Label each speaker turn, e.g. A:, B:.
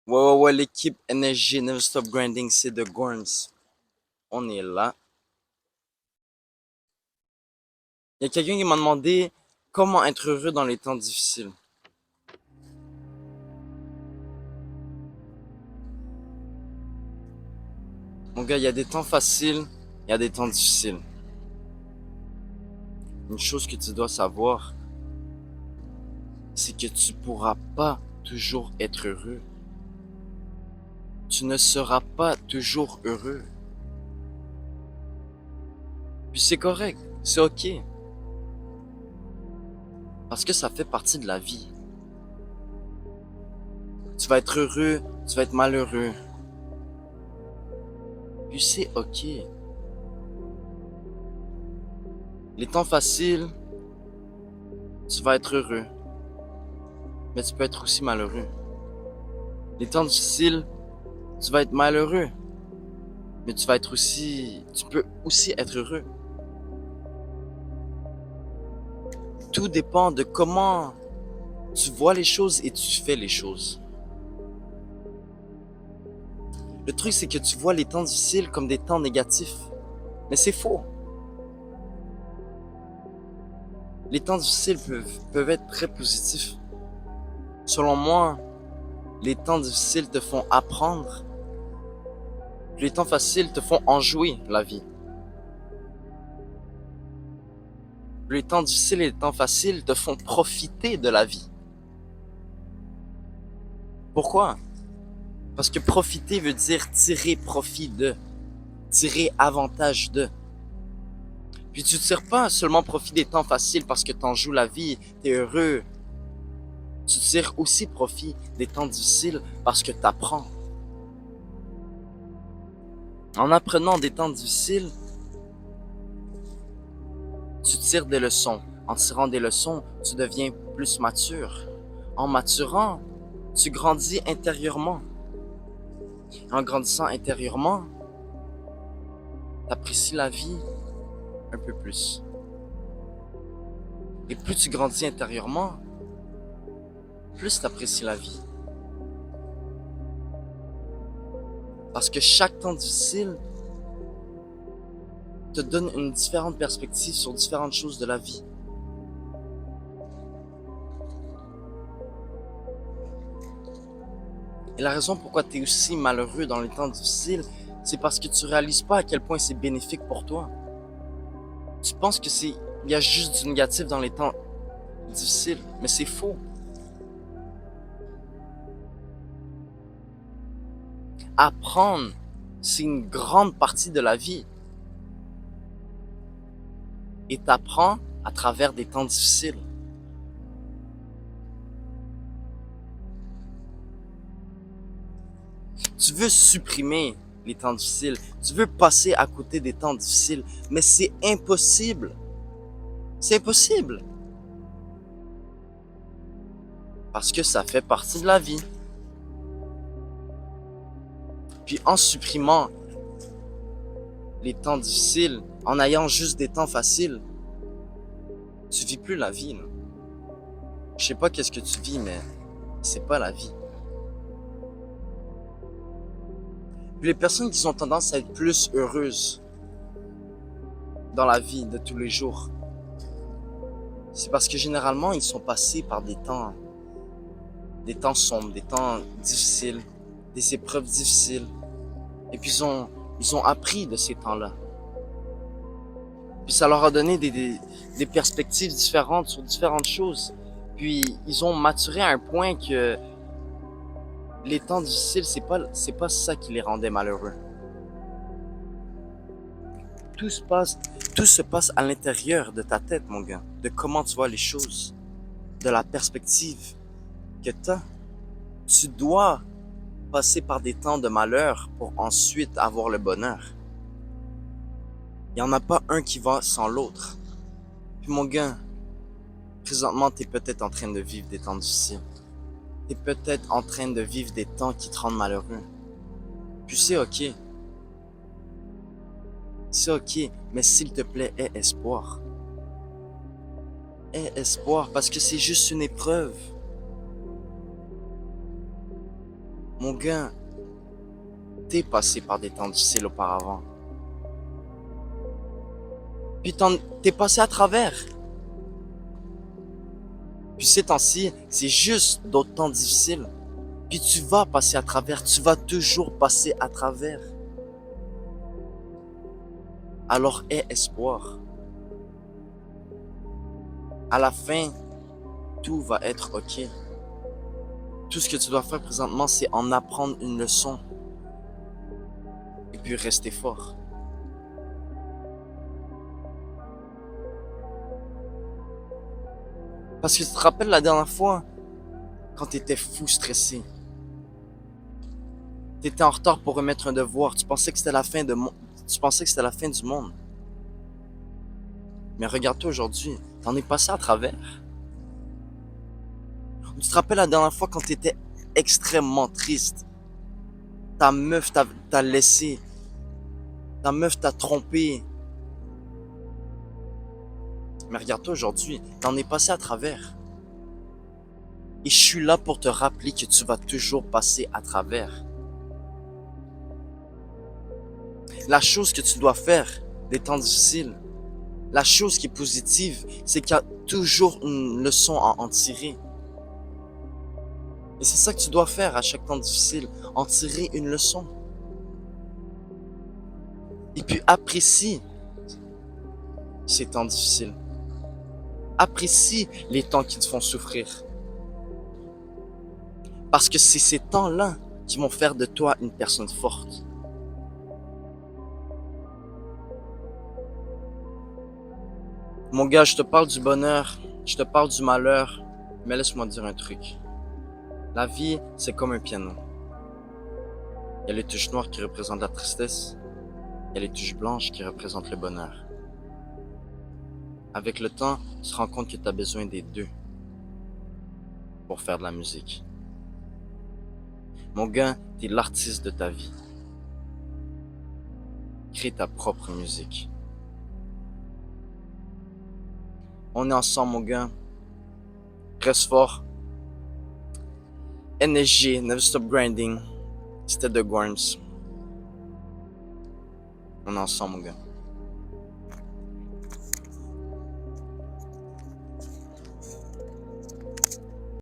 A: Ouais, l'équipe NSG Never Stop Grinding, c'est The Gorms. On est là. Il y a quelqu'un qui m'a demandé comment être heureux dans les temps difficiles. Mon gars, il y a des temps faciles, il y a des temps difficiles. Une chose que tu dois savoir, c'est que tu pourras pas toujours être heureux. Tu ne seras pas toujours heureux. Puis c'est correct, c'est ok. Parce que ça fait partie de la vie. Tu vas être heureux, tu vas être malheureux. Puis c'est ok. Les temps faciles, tu vas être heureux. Mais tu peux être aussi malheureux. Les temps difficiles, tu vas être malheureux. Mais tu peux aussi être heureux. Tout dépend de comment tu vois les choses et tu fais les choses. Le truc, c'est que tu vois les temps difficiles comme des temps négatifs. Mais c'est faux. Les temps difficiles peuvent être très positifs. Selon moi, les temps difficiles te font apprendre. Les temps faciles te font enjouer la vie. Les temps difficiles et les temps faciles te font profiter de la vie. Pourquoi? Parce que profiter veut dire tirer profit de, tirer avantage de. Puis tu ne tires pas seulement profit des temps faciles parce que t'en joues la vie, t'es heureux. Tu tires aussi profit des temps difficiles parce que t'apprends. En apprenant des temps difficiles, tu tires des leçons. En tirant des leçons, tu deviens plus mature. En maturant, tu grandis intérieurement. En grandissant intérieurement, t'apprécies la vie un peu plus. Et plus tu grandis intérieurement, plus t'apprécies la vie. Parce que chaque temps difficile te donne une différente perspective sur différentes choses de la vie. Et la raison pourquoi tu es aussi malheureux dans les temps difficiles, c'est parce que tu réalises pas à quel point c'est bénéfique pour toi. Tu penses que il y a juste du négatif dans les temps difficiles, mais c'est faux. Apprendre, c'est une grande partie de la vie. Et t'apprends à travers des temps difficiles. Tu veux supprimer les temps difficiles, tu veux passer à côté des temps difficiles, mais c'est impossible. C'est impossible. Parce que ça fait partie de la vie. Puis en supprimant les temps difficiles, en ayant juste des temps faciles, tu vis plus la vie. Là. Je sais pas qu'est-ce que tu vis, mais c'est pas la vie. Puis les personnes qui ont tendance à être plus heureuses dans la vie de tous les jours, c'est parce que généralement ils sont passés par des temps sombres, des temps difficiles, des épreuves difficiles. Et puis ils ont appris de ces temps-là. Puis ça leur a donné des perspectives différentes sur différentes choses. Puis ils ont maturé à un point que les temps difficiles, c'est pas ça qui les rendait malheureux. Tout se passe, tout se passe à l'intérieur de ta tête, mon gars. De comment tu vois les choses. De la perspective que t'as. Tu dois passer par des temps de malheur pour ensuite avoir le bonheur. Il n'y en a pas un qui va sans l'autre. Puis mon gars, présentement, tu es peut-être en train de vivre des temps difficiles. Tu es peut-être en train de vivre des temps qui te rendent malheureux. Puis c'est ok. C'est ok, mais s'il te plaît, aie espoir. Aie espoir parce que c'est juste une épreuve. Mon gars, t'es passé par des temps difficiles auparavant. Puis t'es passé à travers. Puis ces temps-ci, c'est juste d'autres temps difficiles. Puis tu vas passer à travers, tu vas toujours passer à travers. Alors aie espoir. À la fin, tout va être ok. Tout ce que tu dois faire présentement, c'est en apprendre une leçon. Et puis rester fort. Parce que tu te rappelles la dernière fois, quand t'étais fou stressé. T'étais en retard pour remettre un devoir. Tu pensais que c'était la fin tu pensais que c'était la fin du monde. Mais regarde-toi aujourd'hui, t'en es passé à travers. Tu te rappelles la dernière fois quand t'étais extrêmement triste. Ta meuf t'a laissé. Ta meuf t'a trompé. Mais regarde-toi aujourd'hui, t'en es passé à travers. Et je suis là pour te rappeler que tu vas toujours passer à travers. La chose que tu dois faire des temps difficiles, la chose qui est positive, c'est qu'il y a toujours une leçon à en tirer. Et c'est ça que tu dois faire à chaque temps difficile, en tirer une leçon. Et puis apprécie ces temps difficiles. Apprécie les temps qui te font souffrir. Parce que c'est ces temps-là qui vont faire de toi une personne forte. Mon gars, je te parle du bonheur, je te parle du malheur, mais laisse-moi te dire un truc. La vie, c'est comme un piano. Il y a les touches noires qui représentent la tristesse, il y a les touches blanches qui représentent le bonheur. Avec le temps, tu te rends compte que tu as besoin des deux pour faire de la musique. Mon gars, t'es l'artiste de ta vie. Crée ta propre musique. On est ensemble, mon gars. Reste fort. NSG, Never Stop Grinding. C'était The Gorns. On est ensemble, mon gars.